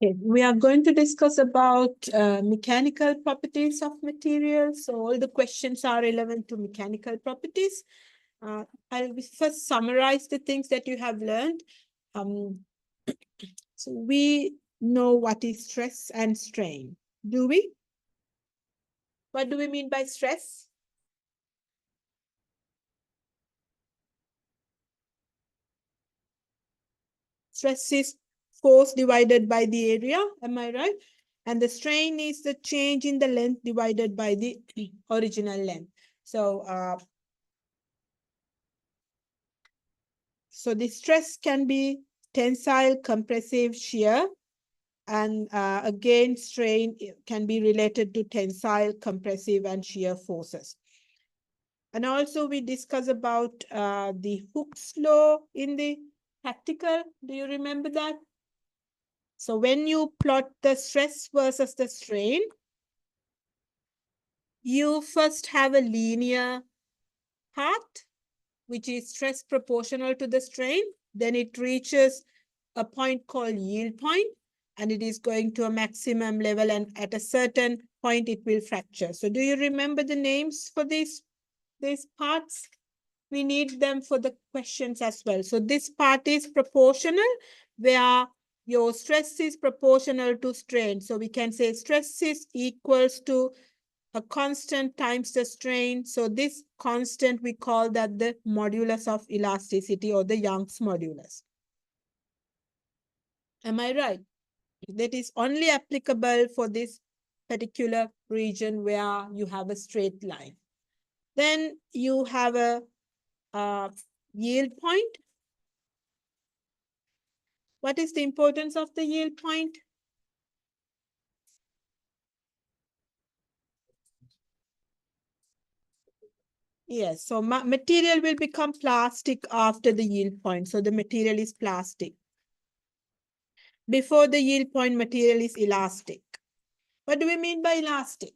Okay, we are going to discuss about mechanical properties of materials. So all the questions are relevant to mechanical properties. I'll first summarize the things that you have learned. So we know what is stress and strain. Do we? What do we mean by stress? Stress is force divided by the area, am I right? And the strain is the change in the length divided by the original length. So the stress can be tensile, compressive, shear, and again, strain can be related to tensile, compressive, and shear forces. And also we discuss about the Hooke's law in the practical. Do you remember that? So when you plot the stress versus the strain, you first have a linear part, which is stress proportional to the strain. Then it reaches a point called yield point, and it is going to a maximum level, and at a certain point it will fracture. So do you remember the names for these parts? We need them for the questions as well. So this part is proportional, where your stress is proportional to strain. So we can say stress is equals to a constant times the strain. So this constant, we call that the modulus of elasticity, or the Young's modulus. Am I right? That is only applicable for this particular region where you have a straight line. Then you have a yield point. What is the importance of the yield point? Yes, so material will become plastic after the yield point. So the material is plastic. Before the yield point, material is elastic. What do we mean by elastic?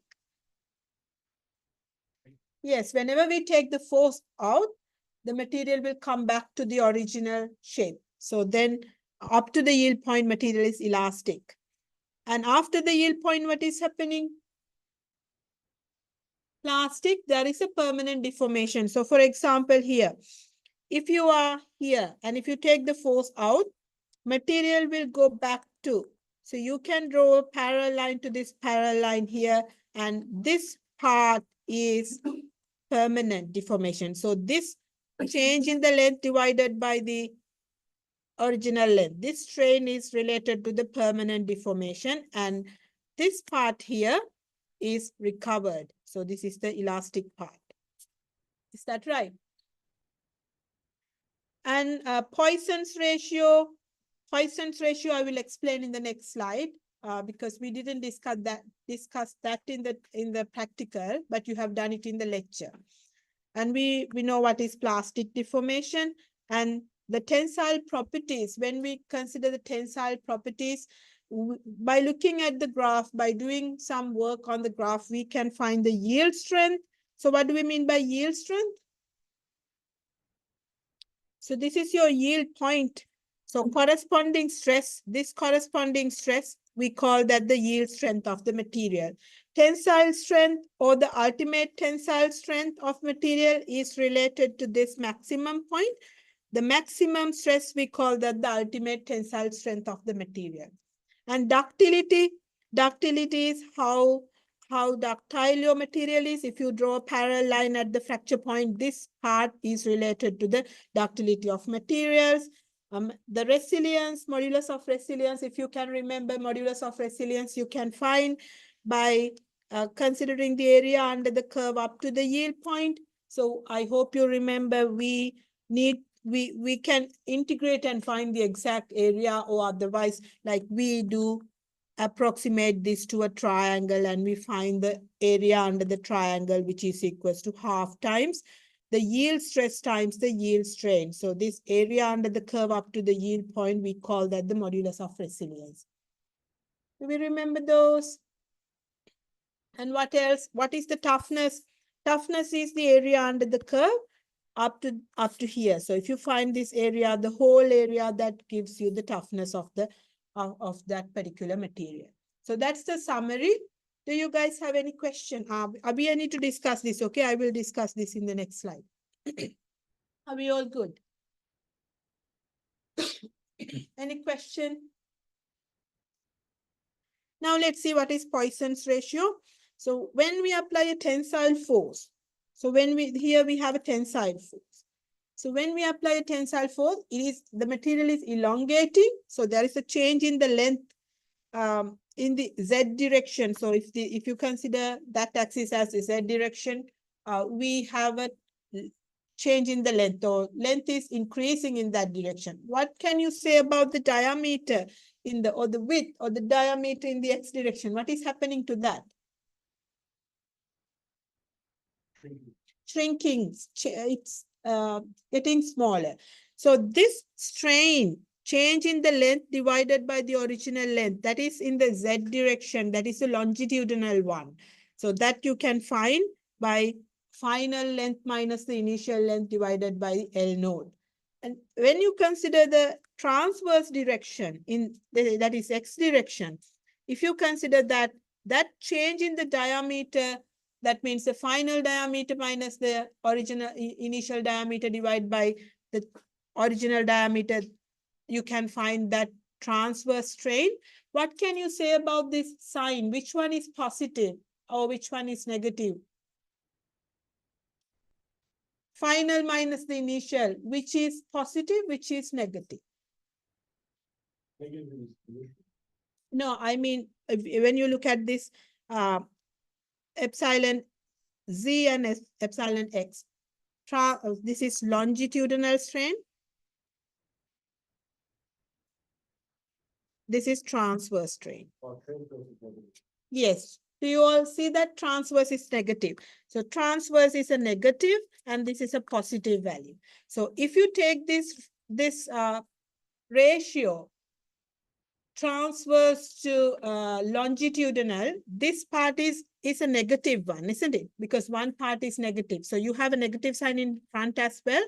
Yes, whenever we take the force out, the material will come back to the original shape. So then up to the yield point, material is elastic. And after the yield point, what is happening? Plastic, there is a permanent deformation. So for example, here, if you are here and if you take the force out, material will go back to. So you can draw a parallel line to this parallel line here, and this part is permanent deformation. So this change in the length divided by the original length, this strain is related to the permanent deformation, and this part here is recovered. So this is the elastic part. Is that right? And Poisson's ratio I will explain in the next slide, because we didn't discuss that in the practical, but you have done it in the lecture. And we know what is plastic deformation and the tensile properties. When we consider the tensile properties, by looking at the graph, by doing some work on the graph, we can find the yield strength. So what do we mean by yield strength? So this is your yield point. So corresponding stress, this corresponding stress, we call that the yield strength of the material. Tensile strength, or the ultimate tensile strength of material, is related to this maximum point. The maximum stress, we call that the ultimate tensile strength of the material. And ductility is how ductile your material is. If you draw a parallel line at the fracture point, this part is related to the ductility of materials. The resilience, modulus of resilience, if you can remember modulus of resilience, you can find by considering the area under the curve up to the yield point. So I hope you remember we can integrate and find the exact area, or otherwise, like we do, approximate this to a triangle, and we find the area under the triangle, which is equals to half times the yield stress times the yield strain. So this area under the curve up to the yield point, we call that the modulus of resilience. Do we remember those? And what else? What is the toughness? Toughness is the area under the curve up to here. So if you find this area, the whole area, that gives you the toughness of the of that particular material. So that's the summary. Do you guys have any question? Abhi, I need to discuss this, okay? I will discuss this in the next slide. Are we all good? Any question? Now let's see what is Poisson's ratio. So when we apply a tensile force, so here we have a tensile force. So when we apply a tensile force, the material is elongating. So there is a change in the length in the Z direction. So if you consider that axis as the Z direction, we have a change in the length, or length is increasing in that direction. What can you say about the diameter or the width or the diameter in the X direction? What is happening to that? Shrinking, it's getting smaller. So this strain, change in the length divided by the original length, that is in the Z direction, that is the longitudinal one. So that you can find by final length minus the initial length divided by L node. And when you consider the transverse direction that is X direction, if you consider that change in the diameter, that means the final diameter minus the initial diameter divided by the original diameter, you can find that transverse strain. What can you say about this sign? Which one is positive or which one is negative? Final minus the initial, which is positive, which is negative? No, I mean, when you look at this epsilon Z and epsilon X, this is longitudinal strain. This is transverse strain. Yes. Do you all see that transverse is negative? So transverse is a negative and this is a positive value. So if you take this ratio transverse to longitudinal, this part is a negative one, isn't it? Because one part is negative. So you have a negative sign in front as well.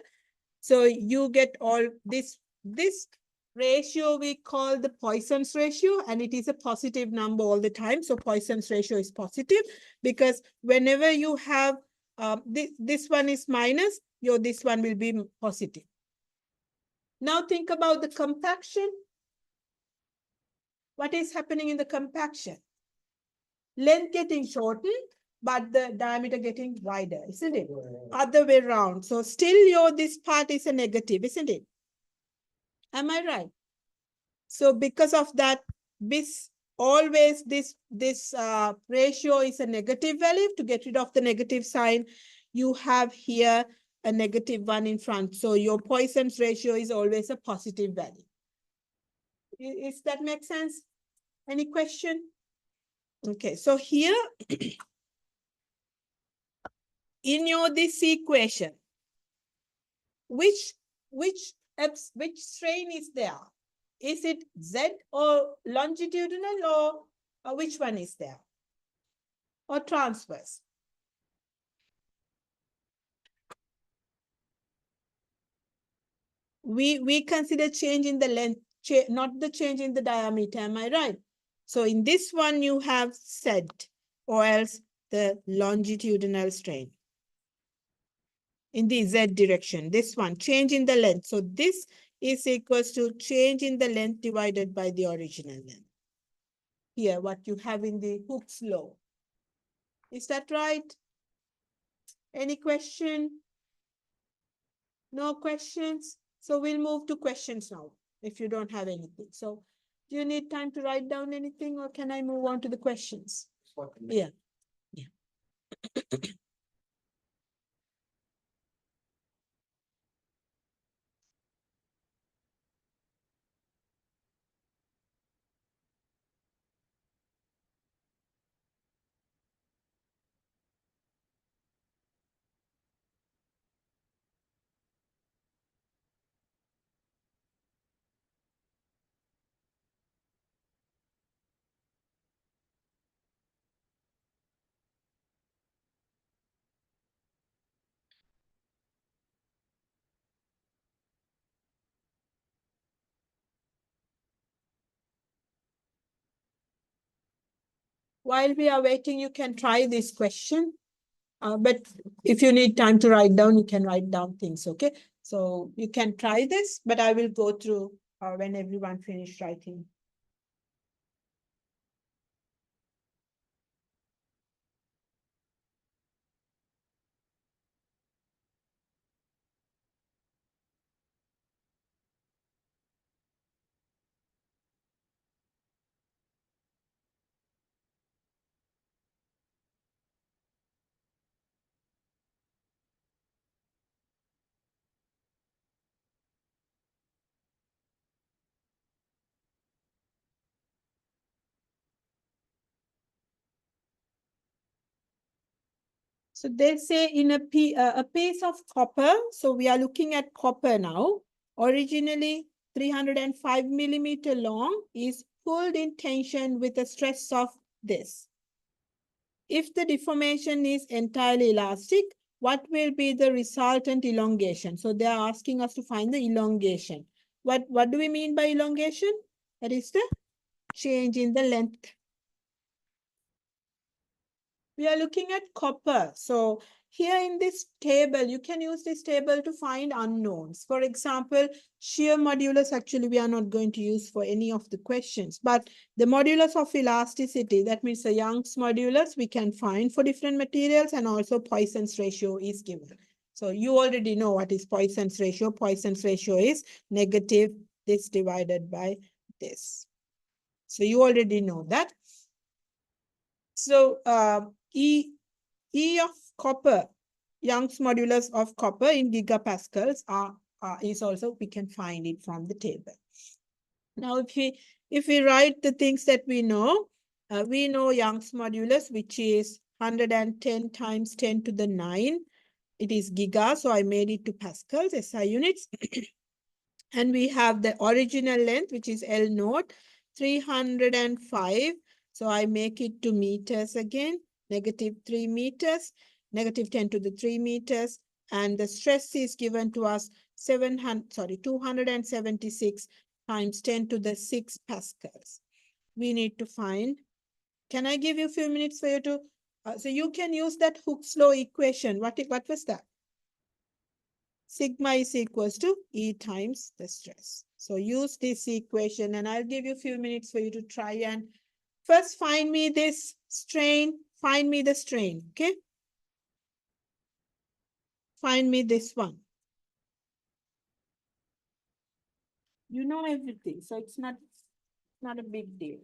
So you get all this ratio we call the Poisson's ratio, and it is a positive number all the time. So Poisson's ratio is positive because whenever you have this one is minus, this one will be positive. Now think about the compaction. What is happening in the compaction? Length getting shortened, but the diameter getting wider, isn't it? Other way around. So still this part is a negative, isn't it? Am I right? So because of that, always this ratio is a negative value. To get rid of the negative sign, you have here a negative one in front. So your Poisson's ratio is always a positive value. Does that make sense? Any question? Okay, so here in this equation, which strain is there? Is it Z or longitudinal, or which one is there? Or transverse? We consider change in the length, not the change in the diameter. Am I right? So in this one, you have Z, or else the longitudinal strain. In the Z direction, this one, change in the length. So this is equals to change in the length divided by the original length. Here, what you have in the Hooke's law. Is that right? Any question? No questions? So we'll move to questions now, if you don't have anything. So do you need time to write down anything, or can I move on to the questions? Yeah. Yeah. while we are waiting, you can try this question. But if you need time to write down, you can write down things, okay? So you can try this, but I will go through when everyone finished writing. So they say in a piece of copper, so we are looking at copper now, originally 305 millimeter long, is pulled in tension with a stress of this. If the deformation is entirely elastic, what will be the resultant elongation? So they are asking us to find the elongation. What do we mean by elongation? That is the change in the length. We are looking at copper. So here in this table, you can use this table to find unknowns. For example, shear modulus, actually, we are not going to use for any of the questions, but the modulus of elasticity, that means the Young's modulus, we can find for different materials, and also Poisson's ratio is given. So you already know what is Poisson's ratio. Poisson's ratio is negative this divided by this. So you already know that. So E of copper, Young's modulus of copper in gigapascals is also, we can find it from the table. Now, if we write the things that we know Young's modulus, which is 110 times 10 to the 9. It is giga, so I made it to pascals, SI units. And we have the original length, which is L naught, 305. So I make it to meters again, -3 meters, -10 to the 3 meters. And the stress is given to us 276 times 10 to the 6 pascals. We need to find, can I give you a few minutes for you to, so you can use that Hooke's law equation. What was that? Sigma is equals to E times the stress. So use this equation, and I'll give you a few minutes for you to try and first find me this strain, find me the strain, okay? Find me this one. You know everything, so it's not a big deal.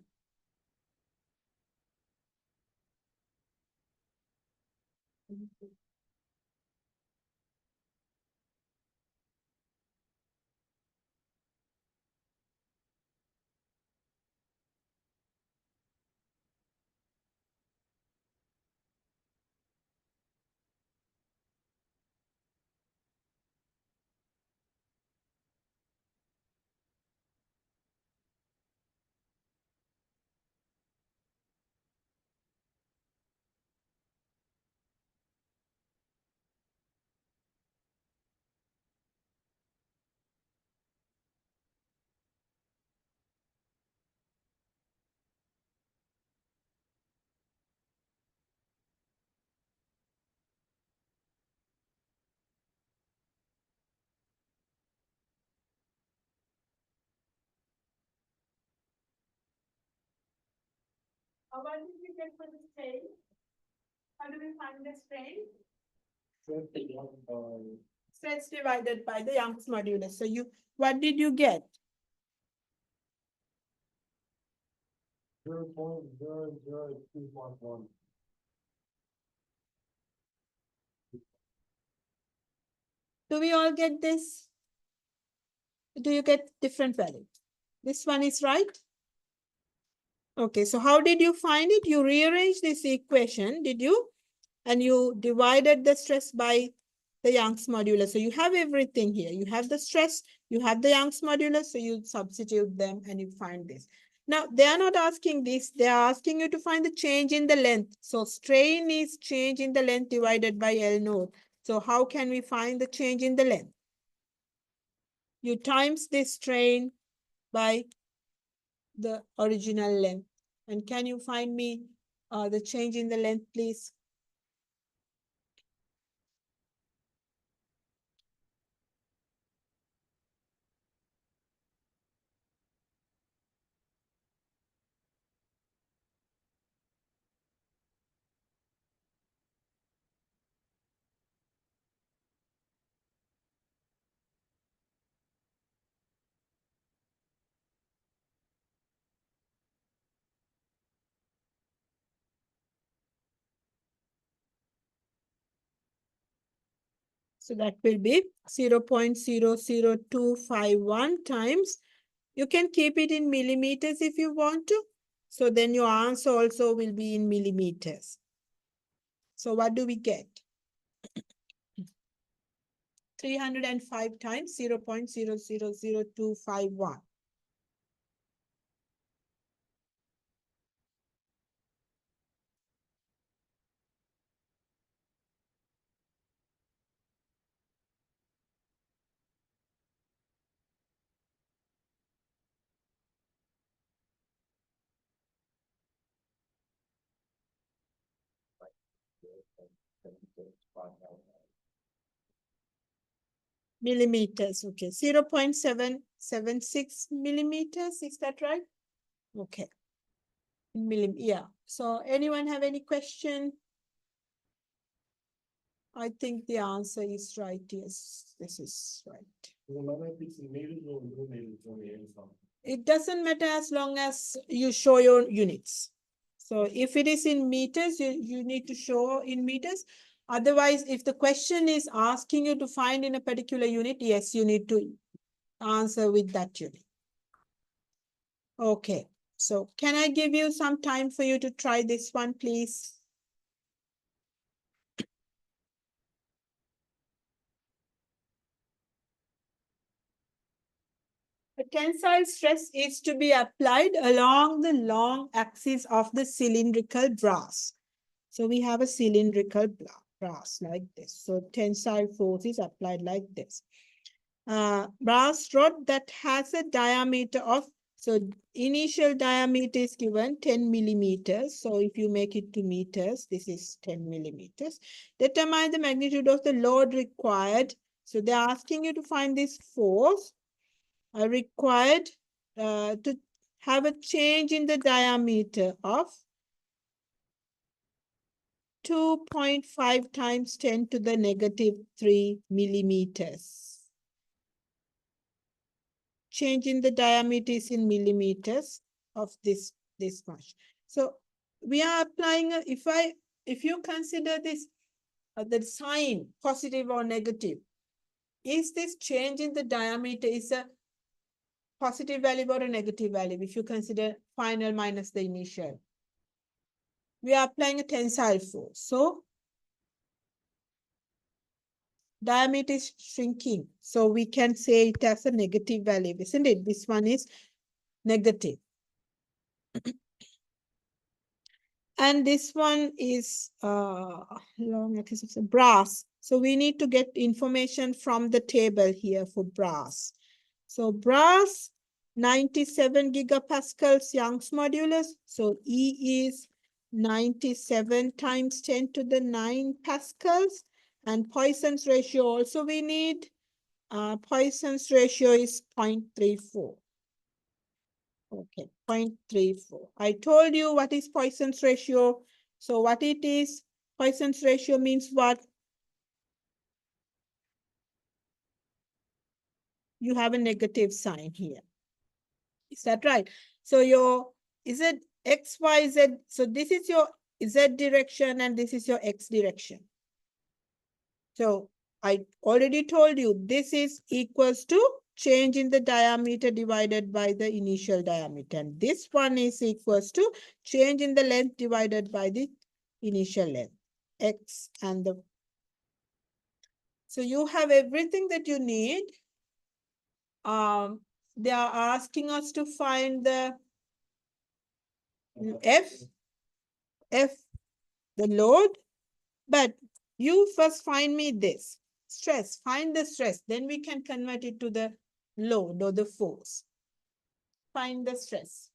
What did you get for the strain? How do we find the strain? Stress divided by the Young's modulus. So what did you get? 0.00211. Do we all get this? Do you get different value? This one is right? Okay, so how did you find it? You rearranged this equation, did you? And you divided the stress by the Young's modulus. So you have everything here. You have the stress, you have the Young's modulus, so you substitute them and you find this. Now, they are not asking this. They are asking you to find the change in the length. So strain is change in the length divided by L naught. So how can we find the change in the length? You times this strain by the original length. And can you find me the change in the length, please. So that will be 0.00251 times. You can keep it in millimeters if you want to. So then your answer also will be in millimeters. So what do we get? 305 times 0.000251. Millimeters, okay. 0.776 millimeters, is that right? Okay. Yeah. So anyone have any question? I think the answer is right. Yes, this is right. It doesn't matter as long as you show your units. So if it is in meters, you need to show in meters. Otherwise, if the question is asking you to find in a particular unit, yes, you need to answer with that unit. Okay. So can I give you some time for you to try this one, please? A tensile stress is to be applied along the long axis of the cylindrical brass. So we have a cylindrical brass like this. So tensile force is applied like this. Brass rod that has a diameter of, so initial diameter is given 10 millimeters. So if you make it to meters, this is 10 millimeters. Determine the magnitude of the load required. So they're asking you to find this force required to have a change in the diameter of 2.5 times 10 to the negative 3 millimeters. Change in the diameter is in millimeters of this much. So we are applying, if you consider this, the sign positive or negative, is this change in the diameter is a positive value or a negative value if you consider final minus the initial? We are applying a tensile force. So diameter is shrinking. So we can say it as a negative value, isn't it? This one is negative. And this one is long axis of brass. So we need to get information from the table here for brass. So brass, 97 gigapascals Young's modulus. So E is 97 times 10 to the 9 pascals. And Poisson's ratio also we need. Poisson's ratio is 0.34. Okay, 0.34. I told you what is Poisson's ratio. So what it is, Poisson's ratio means what? You have a negative sign here. Is that right? So your Z, X, Y, Z. So this is your Z direction and this is your X direction. So I already told you this is equals to change in the diameter divided by the initial diameter. And this one is equals to change in the length divided by the initial length, X and the. So you have everything that you need. They are asking us to find the F, the load, but you first find me this stress, find the stress, then we can convert it to the load or the force. Find the stress.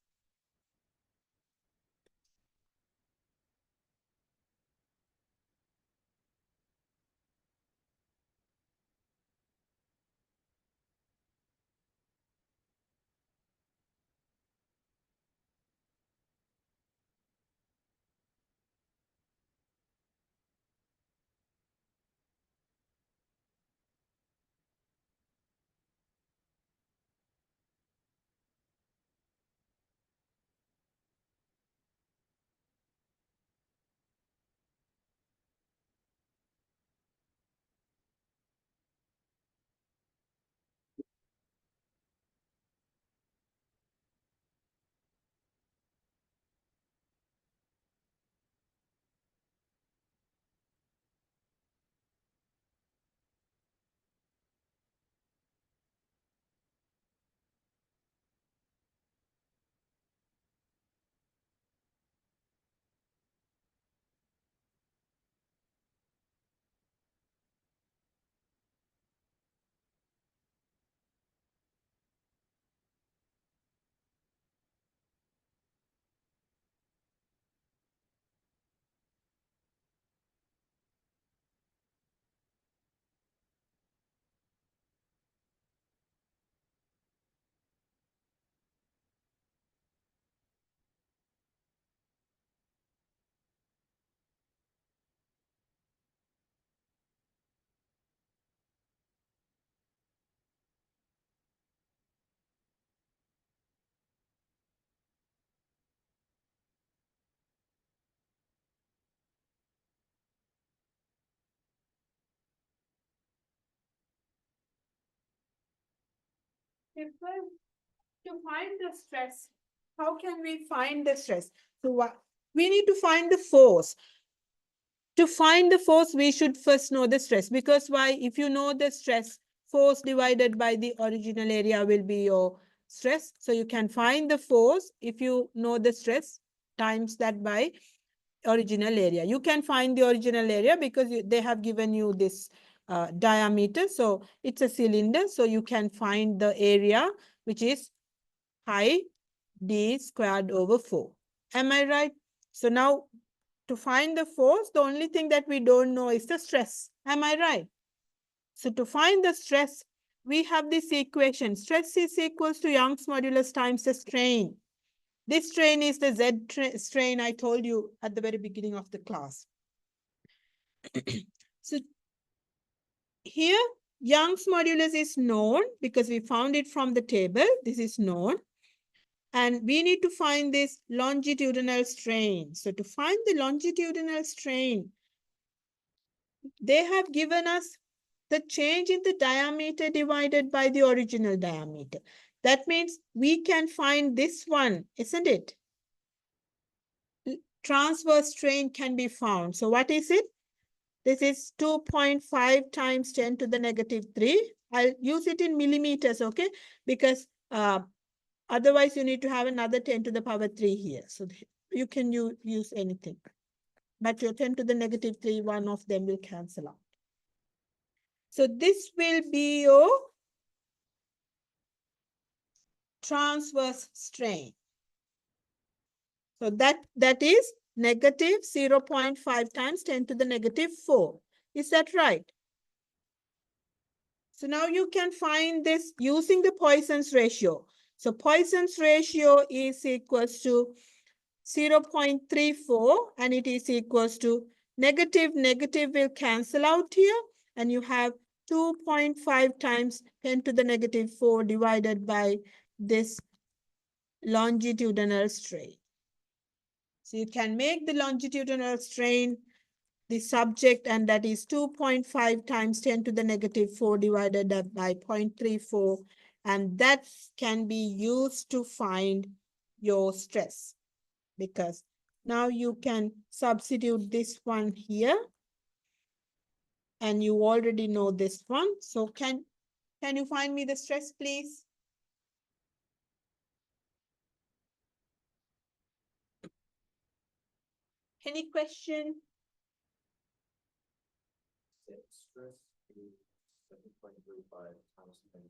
simple. To find the stress, how can we find the stress? So what we need to find the force. To find the force, we should first know the stress. Because why? If you know the stress, force divided by the original area will be your stress. So you can find the force if you know the stress times that by original area. You can find the original area because they have given you this diameter. So it's a cylinder. So you can find the area, which is pi d squared over 4. Am I right? So now to find the force, the only thing that we don't know is the stress. Am I right? So to find the stress, we have this equation. Stress is equals to Young's modulus times the strain. This strain is the Z strain I told you at the very beginning of the class. So here, Young's modulus is known because we found it from the table. This is known. And we need to find this longitudinal strain. So to find the longitudinal strain, they have given us the change in the diameter divided by the original diameter. That means we can find this one, isn't it? Transverse strain can be found. So what is it? This is 2.5 times 10 to the negative 3. I'll use it in millimeters, okay? Because otherwise you need to have another 10 to the power 3 here. So you can use anything. But your 10 to the negative 3, one of them will cancel out. So this will be your transverse strain. So that is negative 0.5 times 10 to the negative 4. Is that right? So now you can find this using the Poisson's ratio. So Poisson's ratio is equals to 0.34 and it is equals to negative will cancel out here and you have 2.5 times 10 to the negative 4 divided by this longitudinal strain. So you can make the longitudinal strain the subject, and that is 2.5 times 10 to the negative 4 divided by 0.34. And that can be used to find your stress, because now you can substitute this one here. And you already know this one. So can you find me the stress, please? Any question? Stress is 7.35 times 10.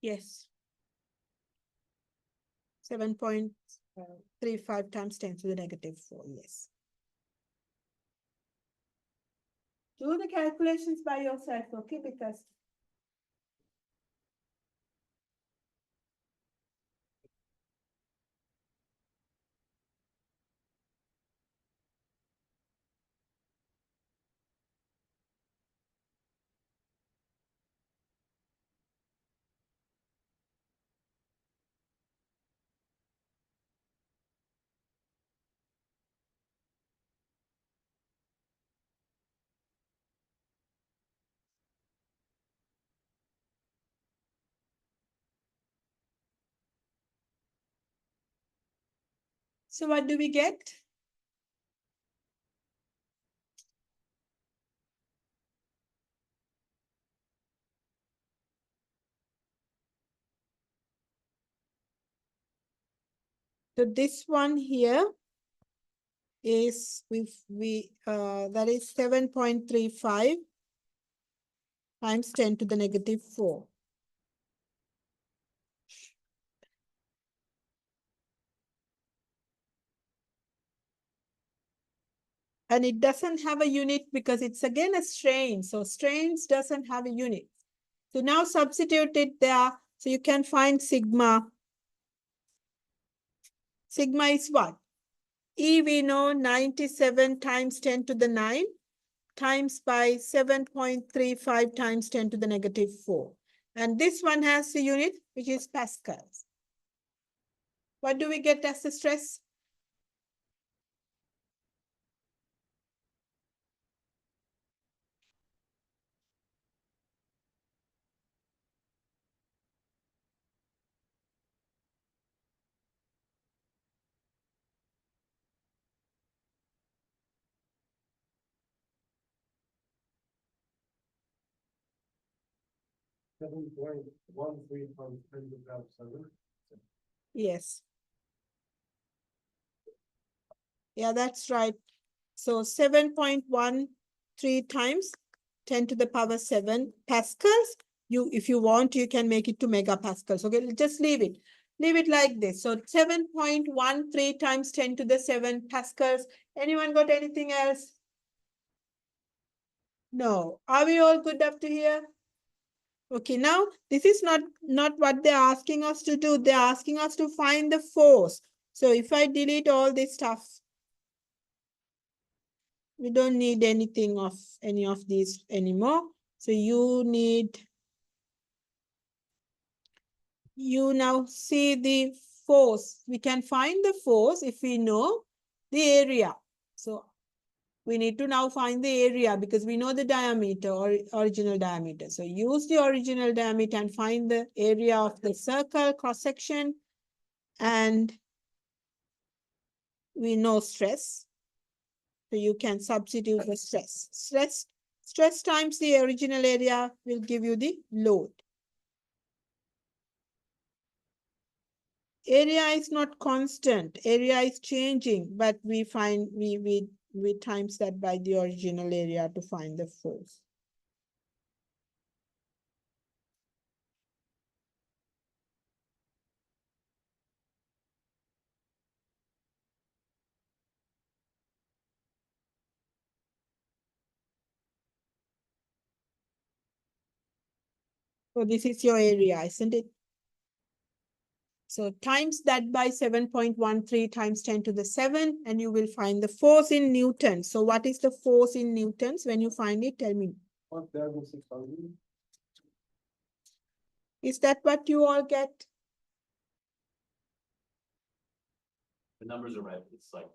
Yes. 7.35 times 10 to the negative 4. Yes. Do the calculations by yourself, okay? Because so what do we get? So this one here is that is 7.35 times 10 to the negative 4. And it doesn't have a unit because it's again a strain. So strains doesn't have a unit. So now substitute it there. So you can find sigma. Sigma is what? E we know 97 times 10 to the 9 times by 7.35 times 10 to the negative 4. And this one has the unit, which is pascals. What do we get as the stress? 7.13 times 10 to the power 7. Yes. Yeah, that's right. So 7.13 times 10 to the power 7 pascals. If you want, you can make it to megapascals. Okay, just leave it. Leave it like this. So 7.13 times 10 to the 7 pascals. Anyone got anything else? No. Are we all good up to here? Okay, now this is not what they're asking us to do. They're asking us to find the force. So if I delete all this stuff, we don't need anything of any of these anymore. So you now see the force. We can find the force if we know the area. So we need to now find the area because we know the diameter or original diameter. So use the original diameter and find the area of the circle cross section. And we know stress. So you can substitute the stress. Stress times the original area will give you the load. Area is not constant. Area is changing, but we times that by the original area to find the force. So this is your area, isn't it? So times that by 7.13 times 10 to the 7, and you will find the force in Newtons. So what is the force in Newtons? When you find it, tell me. Is that what you all get? The numbers are right. It's like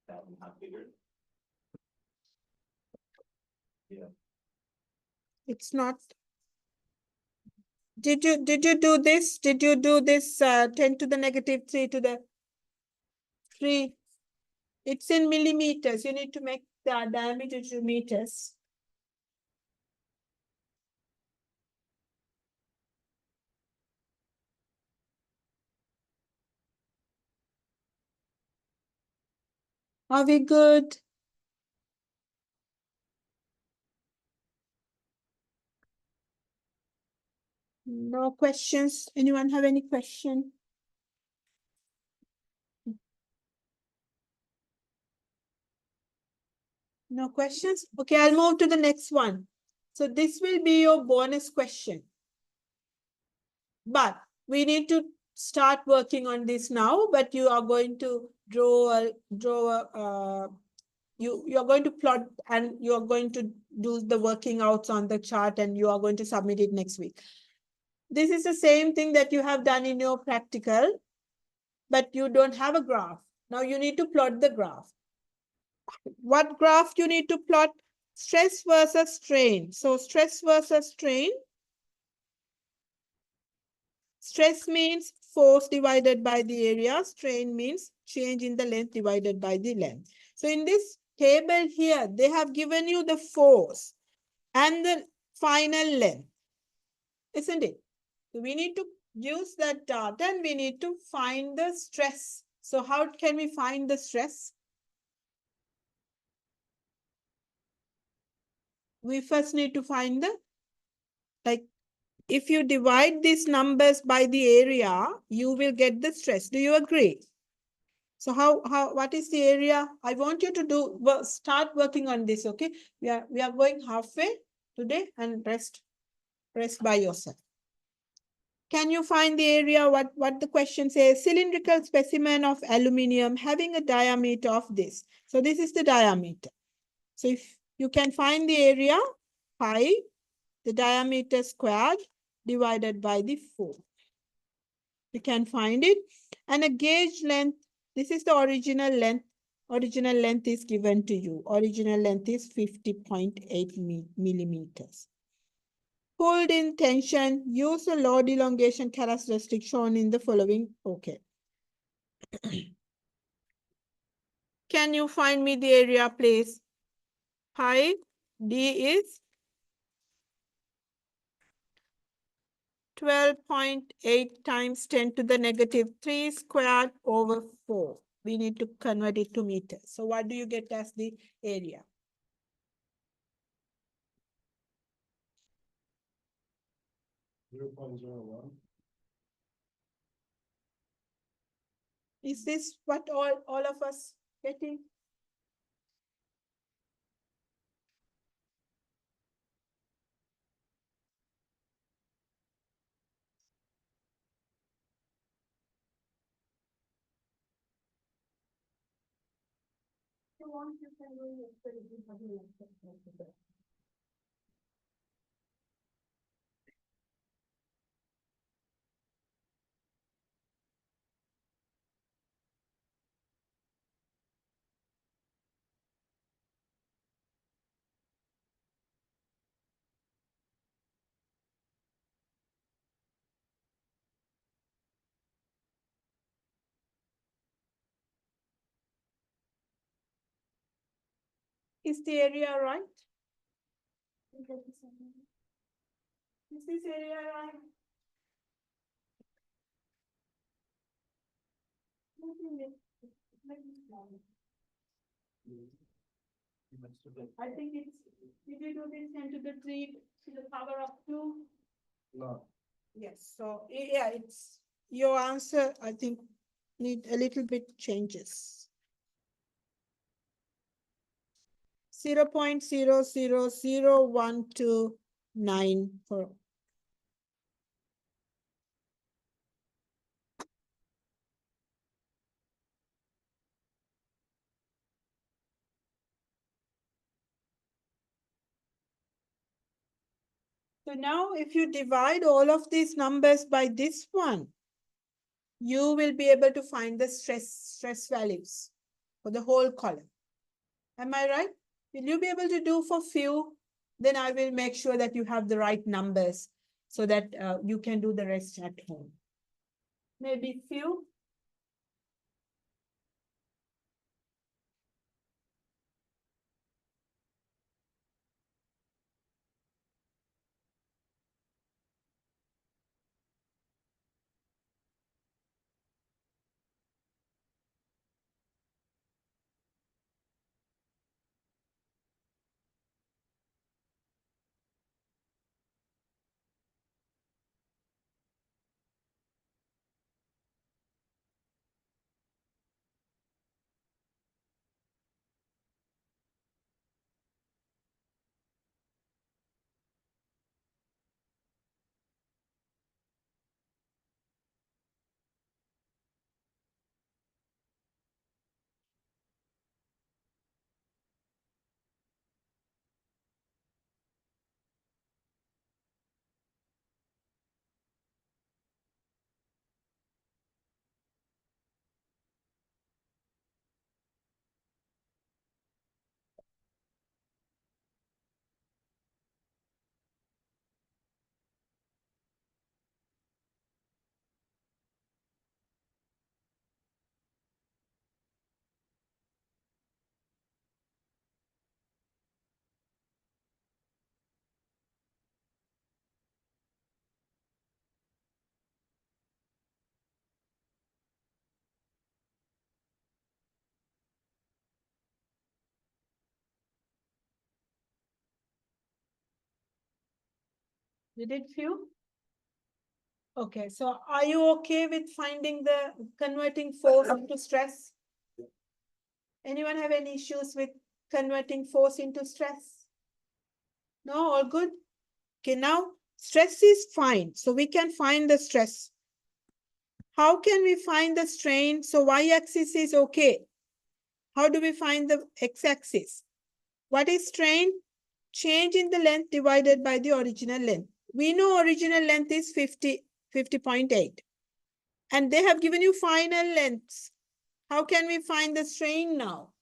that and not bigger. Yeah. It's not. Did you do this? Did you do this 10 to the negative 3 to the 3? It's in millimeters. You need to make the diameter to meters. Are we good? No questions? Anyone have any question? No questions? Okay, I'll move to the next one. So this will be your bonus question. But we need to start working on this now, but you are going to you're going to plot and you're going to do the working outs on the chart and you are going to submit it next week. This is the same thing that you have done in your practical, but you don't have a graph. Now you need to plot the graph. What graph you need to plot? Stress versus strain. So stress versus strain. Stress means force divided by the area. Strain means change in the length divided by the length. So in this table here, they have given you the force and the final length, isn't it? So we need to use that data and we need to find the stress. So how can we find the stress? We first need to find the, like, if you divide these numbers by the area, you will get the stress. Do you agree? So what is the area? I want you to start working on this, okay? We are going halfway today and rest by yourself. Can you find the area? What the question says? Cylindrical specimen of aluminium having a diameter of this. So this is the diameter. So if you can find the area, pi, the diameter squared divided by the 4. You can find it. And a gauge length, this is the original length. Original length is given to you. Original length is 50.8 millimeters. Pulled in tension, use the load elongation characteristic shown in the following. Okay. Can you find me the area, please? Pi D is 12.8 times 10 to the negative 3 squared over 4. We need to convert it to meters. So what do you get as the area? Zero point zero one. Is this what all of us getting? Is the area right? Is this area right? I think it's, did you do this 10 to the 3 to the power of 2? No. Yes, so yeah, it's your answer, I think, need a little bit changes. 0.000129 . So now if you divide all of these numbers by this one, you will be able to find the stress values for the whole column. Am I right? Will you be able to do for few? Then I will make sure that you have the right numbers so that you can do the rest at home. Maybe few. You did few? Okay, so are you okay with finding the converting force into stress? Anyone have any issues with converting force into stress? No, all good? Okay, now stress is fine. So we can find the stress. How can we find the strain? So y-axis is okay. How do we find the x-axis? What is strain? Change in the length divided by the original length. We know original length is 50.8. And they have given you final lengths. How can we find the strain now?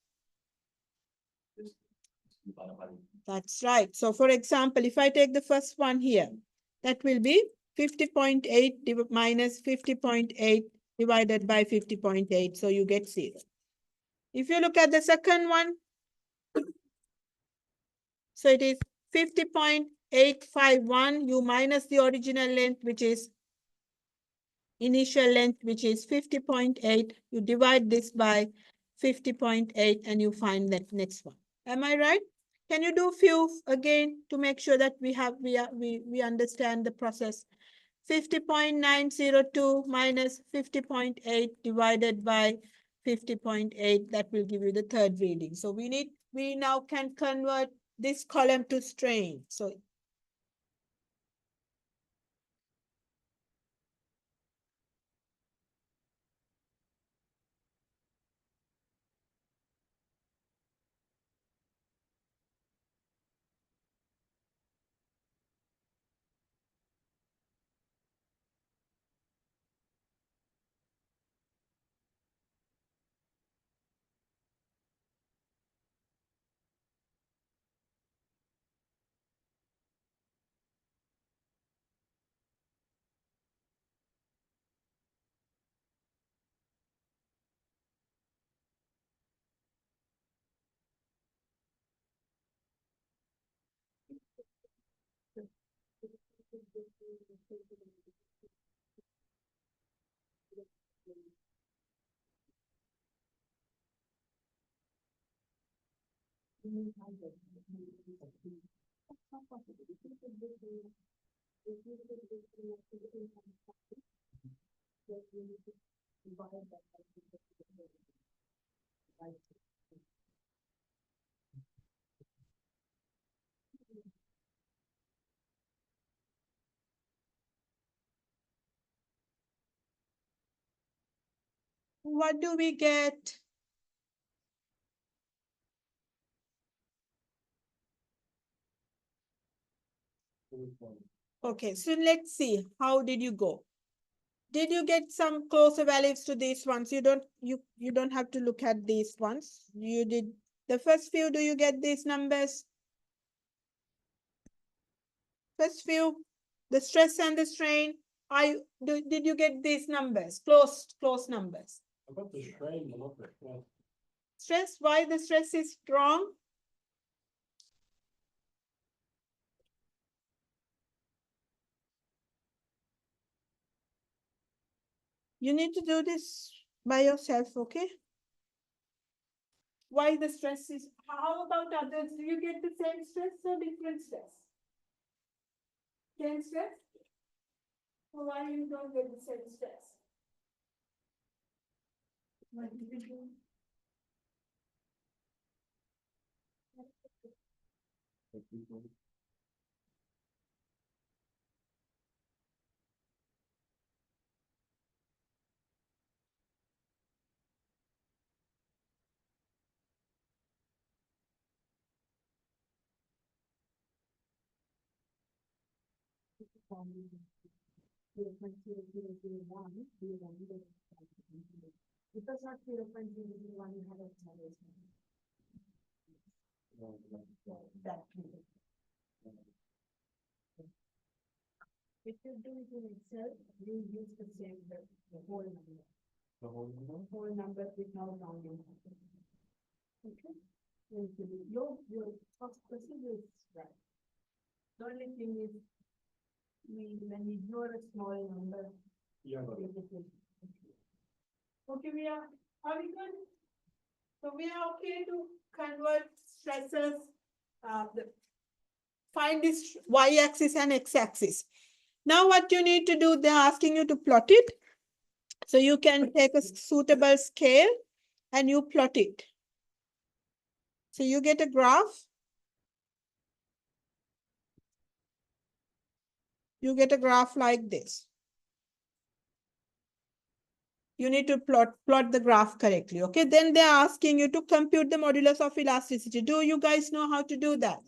That's right. So for example, if I take the first one here, that will be 50.8 minus 50.8 divided by 50.8. So you get 0. If you look at the second one, so it is 50.8 851, you minus the original length, which is initial length, which is 50.8. You divide this by 50.8 and you find that next one. Am I right? Can you do few again to make sure that we understand the process? 50.902 minus 50.8 divided by 50.8, that will give you the third reading. So we now can convert this column to strain. So what do we get? Okay, so let's see. How did you go? Did you get some closer values to these ones? You don't have to look at these ones. You did the first few. Do you get these numbers? First few, the stress and the strain. Did you get these numbers? Close numbers. About the strain, I love that. Stress, why the stress is strong? You need to do this by yourself, okay? Why the stress is, how about others? Do you get the same stress or different stress? Same stress? So why you don't get the same stress? What did you do? Because not 0.001, you have a that. If you do it in Excel, you use the same, the whole number. The whole number? Whole number with no rounding. Okay? Your first procedure is right. The only thing is, when we ignore a small number. Yeah, but Okay, are we good? So we are okay to convert stressors, find this y-axis and x-axis. Now what you need to do, they're asking you to plot it. So you can take a suitable scale and you plot it. So you get a graph. You get a graph like this. You need to plot the graph correctly, okay? Then they're asking you to compute the modulus of elasticity. Do you guys know how to do that?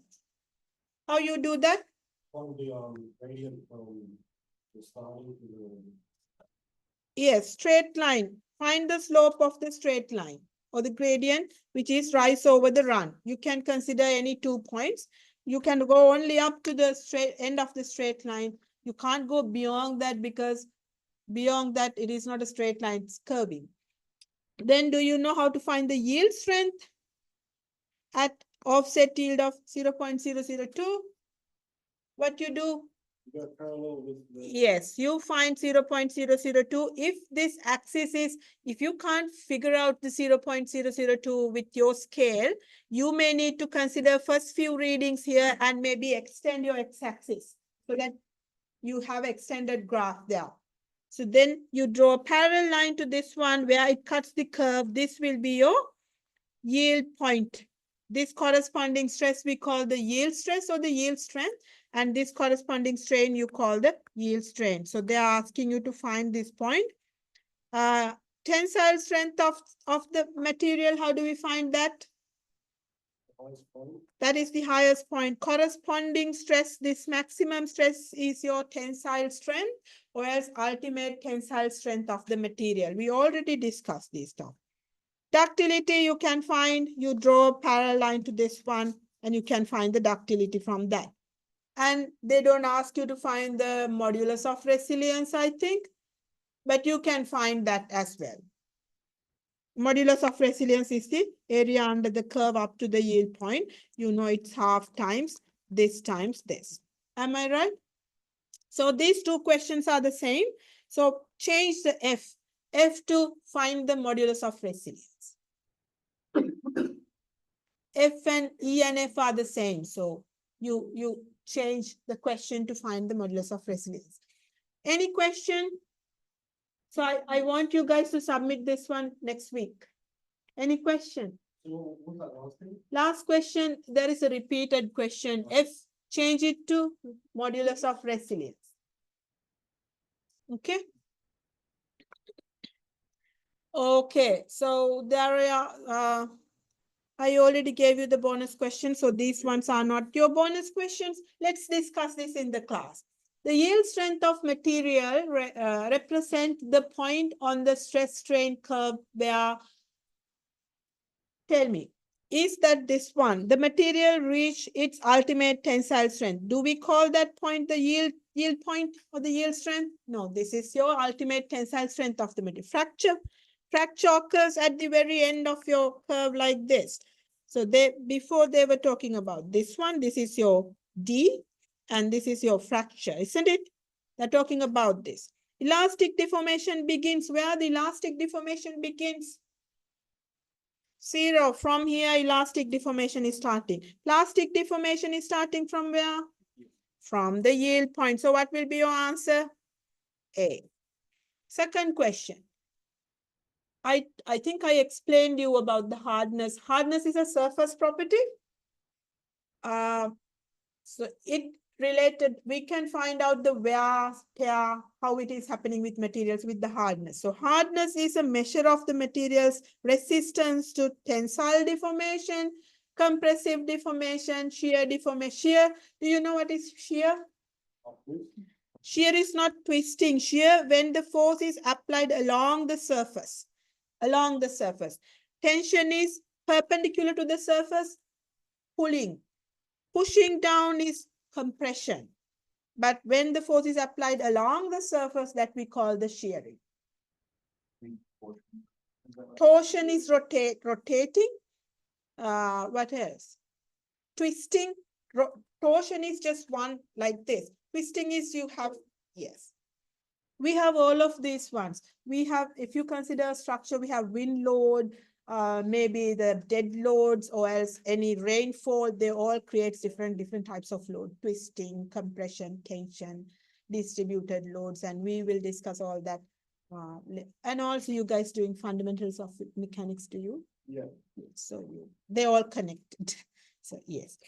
How you do that? on the gradient from the starting to the. Yes, straight line. Find the slope of the straight line or the gradient, which is rise over the run. You can consider any 2 points. You can go only up to the straight end of the straight line. You can't go beyond that because beyond that, it is not a straight line, it's curving. Then do you know how to find the yield strength at offset yield of 0.002? what you do? You got parallel with the. Yes, you find 0.002. If this axis is, if you can't figure out the 0.002 with your scale, you may need to consider first few readings here and maybe extend your x-axis so that you have extended graph there. So then you draw a parallel line to this one where it cuts the curve. This will be your yield point. This corresponding stress we call the yield stress or the yield strength, and this corresponding strain you call the yield strain. So they are asking you to find this point. Tensile strength of the material, how do we find that? That is the highest point. Corresponding stress, this maximum stress is your tensile strength or else ultimate tensile strength of the material. We already discussed these stuff. Ductility you can find, you draw a parallel line to this one and you can find the ductility from that. And they don't ask you to find the modulus of resilience, I think, but you can find that as well. Modulus of resilience is the area under the curve up to the yield point. You know it's half times this times this. Am I right? So these two questions are the same. So change the F to find the modulus of resilience. F and E and F are the same. So you change the question to find the modulus of resilience. Any question? So I want you guys to submit this one next week. Any question? So what's that last thing? Last question, there is a repeated question. F, change it to modulus of resilience. Okay. Okay, so there are, I already gave you the bonus questions, so these ones are not your bonus questions. Let's discuss this in the class. The yield strength of material represent the point on the stress strain curve where, tell me, is that this one, the material reach its ultimate tensile strength? Do we call that point the yield point or the yield strength? No, this is your ultimate tensile strength of the material. Fracture occurs at the very end of your curve like this. So before they were talking about this one, this is your D and this is your fracture, isn't it? They're talking about this. Elastic deformation begins where the elastic deformation begins. 0. From here, elastic deformation is starting. Plastic deformation is starting from where? From the yield point. So what will be your answer? A. Second question. I think I explained you about the hardness. Hardness is a surface property. So it related, we can find out the wear, tear, how it is happening with materials with the hardness. So hardness is a measure of the material's resistance to tensile deformation, compressive deformation, shear deformation. Shear, do you know what is shear? Shear is not twisting. Shear when the force is applied along the surface. Along the surface. Tension is perpendicular to the surface, pulling. Pushing down is compression. But when the force is applied along the surface, that we call the shearing. Torsion is rotating. What else? Twisting. Torsion is just one like this. Twisting is you have, yes. We have all of these ones. We have, if you consider structure, we have wind load, maybe the dead loads or else any rainfall, they all create different types of load, twisting, compression, tension, distributed loads, and we will discuss all that. And also you guys doing fundamentals of mechanics, do you? Yeah. So they're all connected. So yes.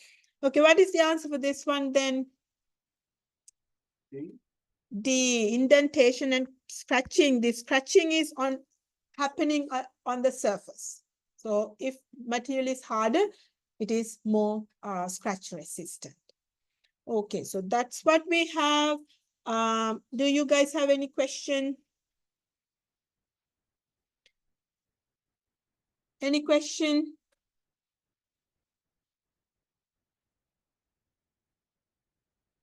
Okay, what is the answer for this one then? The indentation and scratching. The scratching is happening on the surface. So if material is harder, it is more scratch resistant. Okay, so that's what we have. Do you guys have any question? Any question?